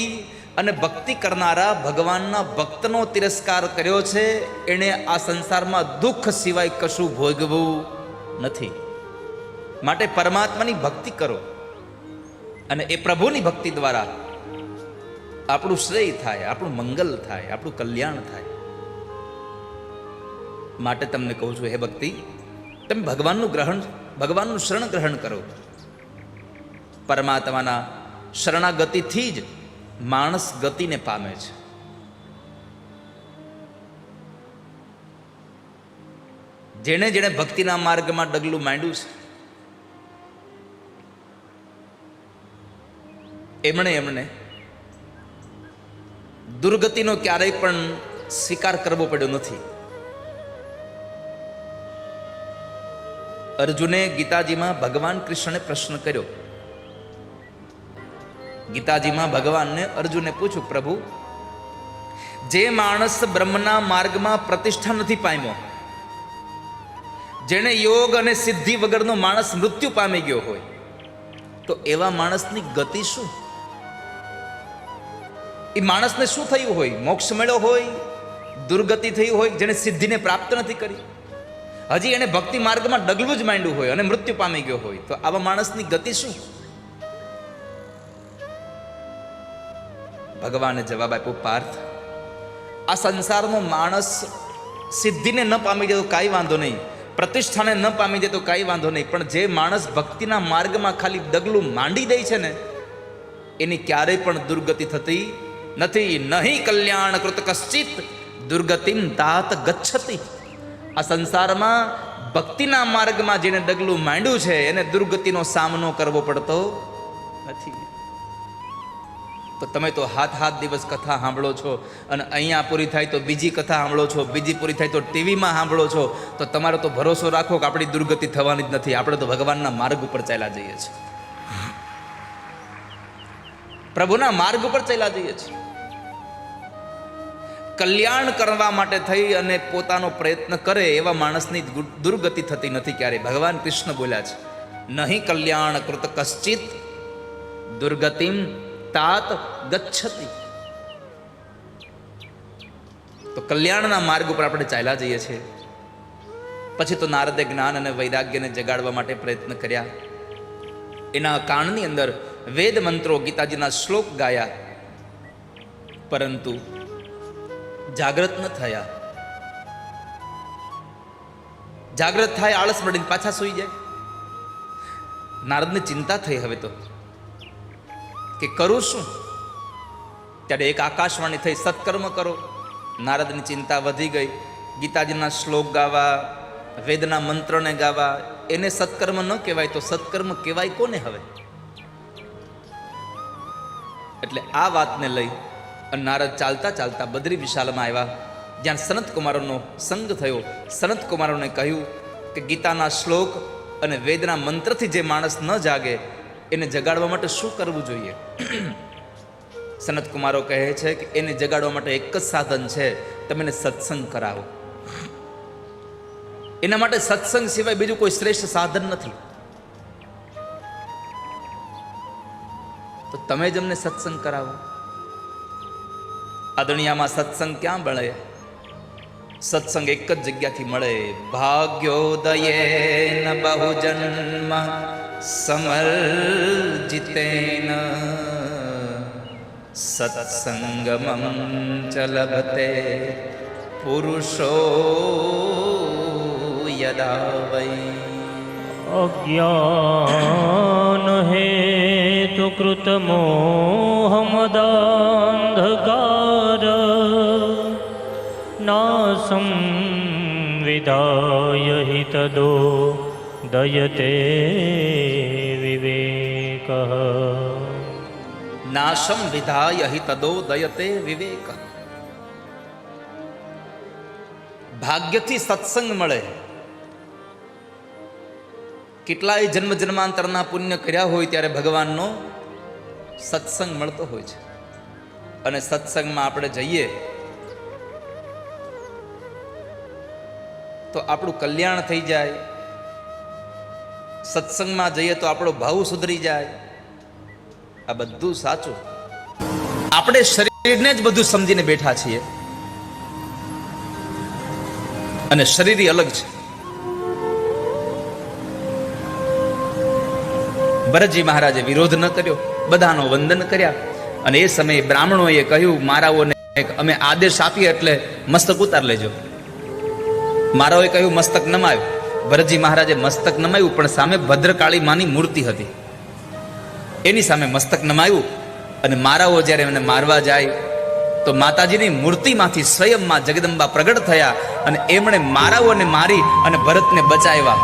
અને ભક્તિ કરનારા ભગવાનના ભક્તનો તિરસ્કાર કર્યો છે, એણે આ સંસારમાં દુઃખ સિવાય કશું ભોગવવું નથી. માટે પરમાત્માની ભક્તિ કરો અને એ પ્રભુની ભક્તિ દ્વારા આપણું શ્રેય થાય, આપણું મંગલ થાય, આપણું કલ્યાણ થાય. માટે તમને કહું છું, હે ભક્તિ, તમે ભગવાનનું શરણ ગ્રહણ કરો. પરમાત્માના શરણાગતિથી જ માણસ ગતિને પામે છે. જેણે જેણે ભક્તિના માર્ગમાં ડગલું માંડ્યું છે, એમણે દુર્ગતિનો ક્યારેય પણ સ્વીકાર કરવો પડ્યો નથી. અર્જુને ગીતાજીમાં ભગવાન કૃષ્ણને પ્રશ્ન કર્યો. ગીતાજીમાં ભગવાનને અર્જુને પૂછ્યું, પ્રભુ, જે માણસ બ્રહ્મના માર્ગમાં પ્રતિષ્ઠા નથી પામ્યો, જેણે યોગ અને સિદ્ધિ વગરનો માણસ મૃત્યુ પામી ગયો હોય, તો એવા માણસની ગતિ શું? એ માણસને શું થયું હોય? મોક્ષ મળ્યો હોય, દુર્ગતિ થઈ હોય, જેને સિદ્ધિને પ્રાપ્ત નથી કરી, હજી એને ભક્તિ માર્ગમાં ડગલું જ માંડ્યું હોય અને મૃત્યુ પામી ગયો હોય, તો આવા માણસની ગતિ શું? ભગવાને જવાબ આપ્યો, પાર્થ, આ સંસારનો માણસ સિદ્ધિને ન પામી જાય તો કાંઈ વાંધો નહીં, પ્રતિષ્ઠાને ન પામી જાય તો કાંઈ વાંધો નહીં, પણ જે માણસ ભક્તિના માર્ગમાં ખાલી ડગલું માંડી દે છે ને, એની ક્યારેય પણ દુર્ગતિ થતી નથી. નહીં કલ્યાણ કૃત કશ્ચિત દુર્ગતિમ તાત ગચ્છતિ. આ સંસારમાં ભક્તિના માર્ગમાં જેને ડગલું માંડ્યું છે, એને દુર્ગતિનો સામનો કરવો પડતો નથી. તો તમે તો હાથ દિવસ કથા સાંભળો છો, અને અહીંયા પૂરી થાય તો બીજી કથા સાંભળો છો, બીજી પૂરી થાય તો ટીવીમાં સાંભળો છો, તો તમારો તો ભરોસો રાખો કે આપણી દુર્ગતિ થવાની જ નથી. આપણે તો ભગવાનના માર્ગ ઉપર ચાલ્યા જઈએ છીએ, પ્રભુના માર્ગ ઉપર ચાલ્યા જઈએ છીએ. કલ્યાણ કરવા માટે થઈ અને પોતાનો પ્રયત્ન કરે એવા માણસની દુર્ગતિ થતી નથી ક્યારેય. ભગવાન કૃષ્ણ બોલ્યા છે, નહીં કલ્યાણ કૃત કશ્ચિત દુર્ગતિમ તાત ગચ્છતિ. તો કલ્યાણના માર્ગ ઉપર આપણે ચાલ્યા જઈએ છીએ. પછી તો નારદે જ્ઞાન અને વૈરાગ્યને જગાડવા માટે પ્રયત્ન કર્યા. એના કાનની અંદર વેદ મંત્રો, ગીતાજીના શ્લોક ગાયા, પરંતુ જાગૃત ન થયા. જાગૃત થાય, આળસ મળીને પાછા સૂઈ જાય. નારદને ચિંતા થઈ હવે તો કે કરું શું? ત્યારે એક આકાશવાણી થઈ, સત્કર્મ કરો. નારદની ચિંતા વધી ગઈ. ગીતાજીના શ્લોક ગાવા, વેદના મંત્રને ગાવા, એને સત્કર્મ ન કહેવાય તો સત્કર્મ કહેવાય કોને હવે? એટલે આ વાતને લઈ અને નારદ ચાલતા ચાલતા બદ્રી વિશાલમાં આવ્યા, જ્યાં સનત કુમારોનો સંગ થયો. સનત કુમારોને કહ્યું કે ગીતાના શ્લોક અને વેદના મંત્રથી જે માણસ ન જાગે એને જગાડવા માટે શું કરવું જોઈએ? સનત કુમારો કહે છે કે એને જગાડવા માટે એક જ સાધન છે, તમે એને સત્સંગ કરાવો. એના માટે સત્સંગ સિવાય બીજું કોઈ શ્રેષ્ઠ સાધન નથી. તો તમે જ અમને સત્સંગ કરાવો. આ દુનિયામાં સત્સંગ ક્યાં મળે? સત્સંગ એક જ જગ્યાથી મળે. ભાગ્યોદયેન બહુજન્મ સમર્જિતેન સત્સંગમં ચ લભતે પુરુષો યદા વૈ. અજ્ઞાન હેતુ કૃત મોહમદાંધકાર નાસં વિદાય હિ તદો દયતે વિવેક. નાશમ વિધાય હિ તદો દયતે વિવેક. ભાગ્યથી સત્સંગ મળે. કેટલાય જન્મ જન્માંતરના પુણ્ય કર્યા હોય ત્યારે ભગવાનનો સત્સંગ મળતો હોય છે. અને સત્સંગમાં આપણે જઈએ તો આપણું કલ્યાણ થઈ જાય, સત્સંગમાં જઈએ તો આપણો ભાવ સુધરી જાય. આ બધું સાચું. આપણે શરીરને જ બધું સમજીને બેઠા છીએ અને શરીર અલગ છે. ભરતજી મહારાજે વિરોધ ન કર્યો, બધાનો વંદન કર્યા. અને એ સમયે બ્રાહ્મણોએ કહ્યું, મારાઓને અમે આદેશ આપીએ એટલે મસ્તક ઉતાર લેજો. મારાઓએ કહ્યું મસ્તક નમાયું. ભરતજી મહારાજે મસ્તક નમાયું, પણ સામે ભદ્રકાળી માની મૂર્તિ હતી, એની સામે મસ્તક નમાયું. અને મારાઓ જ્યારે એને મારવા જાય તો માતાજીની મૂર્તિમાંથી સ્વયંમાં જગદંબા પ્રગટ થયા અને એમણે મારાઓને મારી અને ભરતને બચાવ્યા.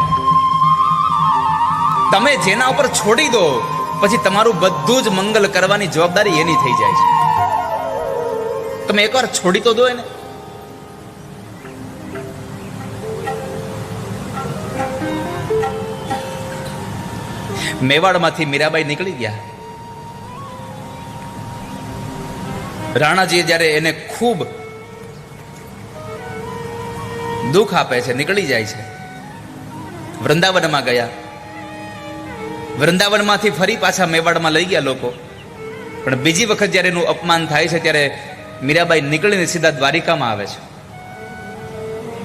તમે જેના ઉપર છોડી દો પછી તમારું બધું જ મંગલ કરવાની જવાબદારી એની થઈ જાય છે. તમે એકવાર છોડી તો દો એને. મેવાડમાંથી મીરાબાઈ નીકળી ગયા. રાણાજીએ જ્યારે એને ખૂબ દુઃખ આપે છે, નીકળી જાય છે. વૃંદાવનમાં ગયા. વૃંદાવનમાંથી ફરી પાછા મેવાડમાં લઈ ગયા લોકો. પણ બીજી વખત જ્યારે એનું અપમાન થાય છે ત્યારે મીરાબાઈ નીકળીને સીધા દ્વારિકામાં આવે છે.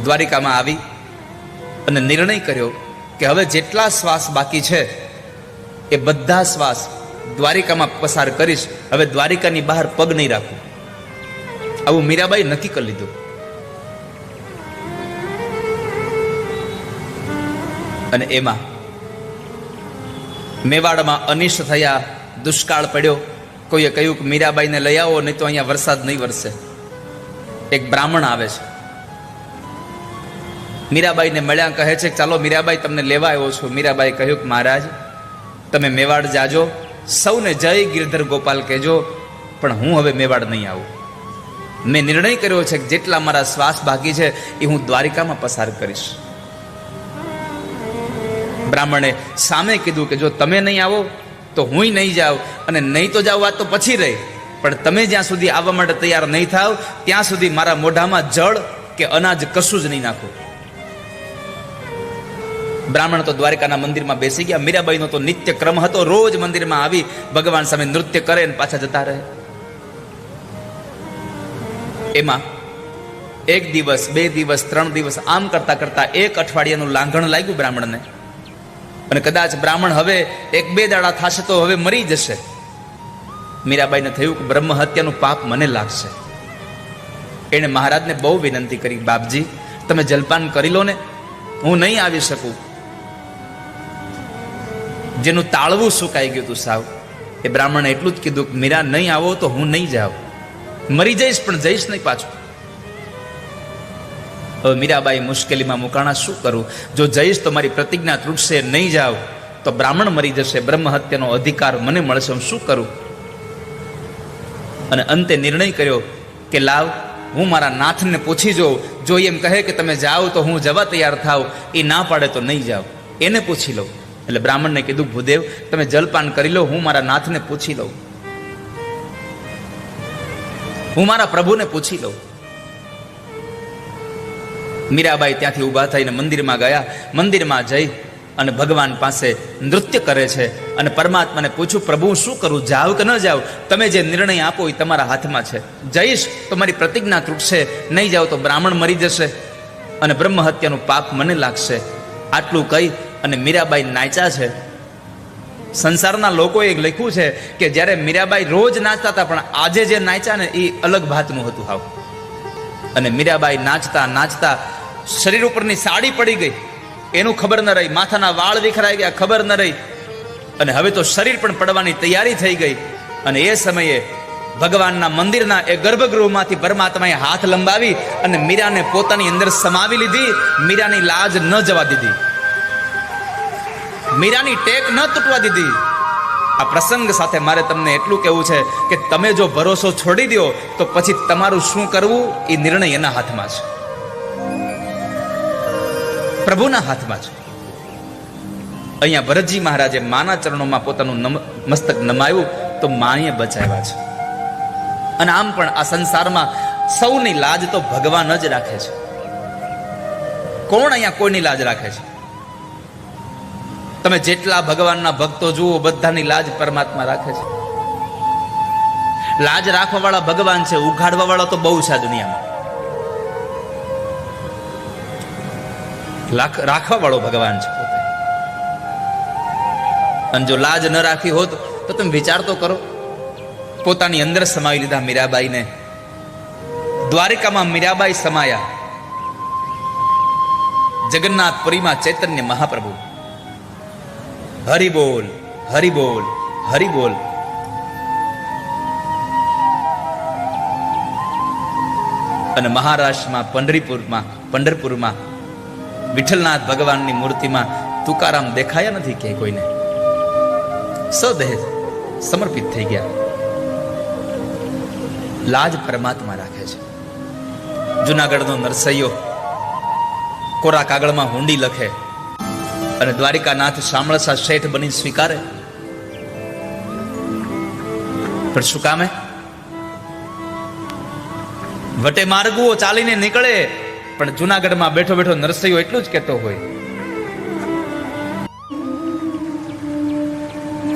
દ્વારિકામાં આવી અને નિર્ણય કર્યો કે હવે જેટલા શ્વાસ બાકી છે એ બધા શ્વાસ દ્વારિકામાં પસાર કરીશ. હવે દ્વારિકાની બહાર પગ નહીં રાખું. આવું મીરાબાઈ નક્કી કરી લીધું. અને એમાં મેવાડમાં અનિષ્ટ થયા, દુષ્કાળ પડ્યો. કોઈએ કહ્યું કે મીરાબાઈને લઈ આવો, નહીં તો અહીંયા વરસાદ નહીં વરસે. એક બ્રાહ્મણ આવે છે, મીરાબાઈને મળ્યા, કહે છે ચાલો મીરાબાઈ તમને લેવા આવ્યો છું. મીરાબાઈ કહ્યું કે મહારાજ તમે મેવાડ જાજો, સૌને જય ગિરધર ગોપાલ કહેજો, પણ હું હવે મેવાડ નહીં આવું. મેં નિર્ણય કર્યો છે કે જેટલા મારા શ્વાસ બાકી છે એ હું દ્વારિકામાં પસાર કરીશ. બ્રાહ્મણે સામે કીધું કે જો તમે નહીં આવો તો હું નહીં જાઉં, અને નહીં તો જાવ વાત તો પછી રહી, પણ તમે જ્યાં સુધી આવવા માટે તૈયાર નહીં થાવ ત્યાં સુધી મારા મોઢામાં જળ કે અનાજ કશું જ નહીં નાખો. બ્રાહ્મણ તો દ્વારકાના મંદિરમાં બેસી ગયા. મીરાબાઈનો તો નિત્ય ક્રમ હતો, રોજ મંદિરમાં આવી ભગવાન સામે નૃત્ય કરે અને પાછા જતા રહે. એમાં એક દિવસ, 2 દિવસ, 3 દિવસ આમ કરતા કરતા 1 અઠવાડિયાનું લાંઘણ લાગ્યું બ્રાહ્મણને. અને કદાચ બ્રાહ્મણ હવે 1-2 દાડા થશે તો હવે મરી જશે. મીરાબાઈને થયું કે બ્રહ્મ હત્યાનું પાપ મને લાગશે. એણે મહારાજને બહુ વિનંતી કરી, બાપજી તમે જલપાન કરી લો ને, હું નહીં આવી શકું. જેનું તાળવું સુકાઈ ગયું હતું સાવ, એ બ્રાહ્મણે એટલું જ કીધું કે મીરા નહીં આવો તો હું નહીં જાઉં, મરી જઈશ પણ જઈશ નહીં પાછું. હવે મીરાબાઈ મુશ્કેલીમાં મુકાણા, શું કરું? જો જઈશ તો મારી પ્રતિજ્ઞા તૂટશે, નહીં જાવ તો બ્રાહ્મણ મરી જશે, બ્રહ્મ હત્યાનો અધિકાર મને મળશે, હું શું કરું? અને અંતે નિર્ણય કર્યો કે લાવ હું મારા નાથને પૂછી જોઉં, જો એમ કહે કે તમે જાઓ તો હું જવા તૈયાર થાવ, એ ના પાડે તો નહીં જાવ, એને પૂછી લઉં. એટલે બ્રાહ્મણને કીધું ભૂદેવ તમે જલપાન કરી લો, હું મારા નાથને પૂછી લઉં, હું મારા પ્રભુને પૂછી લઉં. મીરાબાઈ ત્યાંથી ઊભા થઈને મંદિરમાં ગયા. મંદિરમાં જઈ અને ભગવાન પાસે નૃત્ય કરે છે અને પરમાત્માને પૂછ્યું, પ્રભુ શું કરું, જાવ કે ન જાવ? તમે જે નિર્ણય આપો એ તમારા હાથમાં છે. જઈશ તો મારી પ્રતિજ્ઞા તૂટશે, નહીં જાવ તો બ્રાહ્મણ મરી જશે અને બ્રહ્મ હત્યાનું પાપ મને લાગશે. આટલું કહી અને મીરાબાઈ નાચ્યા છે. સંસારના લોકોએ લખ્યું છે કે જ્યારે મીરાબાઈ રોજ નાચતા હતા, પણ આજે જે નાચ્યા ને એ અલગ ભાતનું હતું હાવ. અને મીરાબાઈ નાચતા નાચતા શરીર ઉપરની સાડી પડી ગઈ, એનું ખબર ન રહી, માથાના વાળ વિખરાઈ ગયા, ખબર ન રહી. અને હવે તો શરીર પણ પડવાની તૈયારી થઈ ગઈ. અને એ સમયે ભગવાનના મંદિરના એ ગર્ભગૃહમાંથી પરમાત્માએ હાથ લંબાવી અને મીરાને પોતાની અંદર સમાવી લીધી. મીરાની લાજ ન જવા દીધી, મીરાની ટેક ન તૂટવા દીધી. આ પ્રસંગ સાથે મારે તમને એટલું કહેવું છે કે તમે જો ભરોસો છોડી દો તો પછી તમારું શું કરવું એ નિર્ણય એના હાથમાં છે, પ્રભુના હાથમાં છે. અહીંયા ભરતજી મહારાજે માના ચરણોમાં પોતાનું મસ્તક નમાયું તો માએ બચાવ્યા છે. અને આમ પણ આ સંસારમાં સૌની લાજ તો ભગવાન જ રાખે છે. કોણ અહીંયા કોઈની લાજ રાખે છે? તમે જેટલા ભગવાનના ભક્તો જુઓ બધાની લાજ પરમાત્મા રાખે છે. લાજ રાખવા વાળા ભગવાન છે, ઉઘાડવા વાળા તો બહુ છે આ દુનિયામાં. રાખવા વાળો ભગવાન છે પોતે. અને જો લાજ ન રાખી હોત તો તમે વિચાર તો કરો. પોતાની અંદર સમાવી લીધા મીરાબાઈને. દ્વારિકામાં મીરાબાઈ સમાયા. જગન્નાથપુરીમાં ચૈતન્ય મહાપ્રભુ. હરિ બોલ, હરિ બોલ, હરિ બોલ. અને મહારાષ્ટ્રમાં પંઢરપુરમાં વિઠ્ઠલનાથ ભગવાનની મૂર્તિમાં તુકારામ દેખાયા નથી કે કોઈને. સદેહ સમર્પિત થઈ ગયા. લાજ પરમાત્મા રાખે છે. જુનાગઢનો નરસૈયો કોરા કાગળમાં હુંડી લખે અને દ્વારિકાનાથ શામળસા શેઠ બની સ્વીકારે. પણ શું કામે? વટે માર્ગુઓ ચાલીને નીકળે, પણ જુનાગઢમાં બેઠો બેઠો નરસૈયો એટલું જ કહેતો હોય,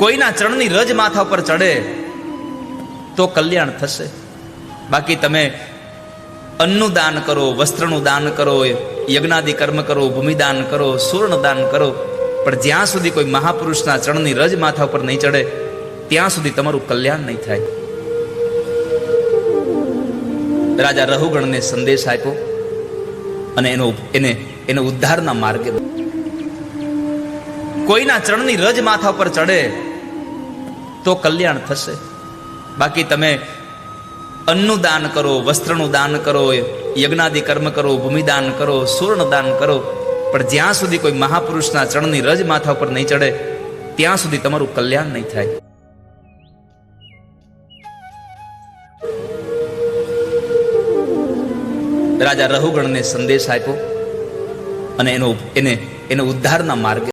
કોઈના ચરણની રજ માથા ઉપર ચડે તો કલ્યાણ થશે. બાકી તમે અન્નનું દાન કરો, વસ્ત્રનું દાન કરો, યજ્ઞાદિ કર્મ કરો, ભૂમિદાન કરો, સુવર્ણ દાન કરો, પણ જ્યાં સુધી કોઈ મહાપુરુષના ચરણની રજ માથા ઉપર નહીં ચડે ત્યાં સુધી તમારું કલ્યાણ નહીં થાય. રાજા રહુગણને સંદેશ આપ્યો અને એને ઉદ્ધારના માર્ગે. કોઈના ચરણની રજ માથા ઉપર ચડે તો કલ્યાણ થશે. બાકી તમે અન્નનું દાન કરો, વસ્ત્રનું દાન કરો, યજ્ઞાદિ કર્મ કરો, ભૂમિદાન કરો, સુવર્ણ દાન કરો, પણ જ્યાં સુધી કોઈ મહાપુરુષના ચરણની રજ માથા ઉપર નહીં ચડે ત્યાં સુધી તમારું કલ્યાણ નહીં થાય. રાજા રહુગણને સંદેશ આપ્યો અને એને ઉદ્ધારના માર્ગે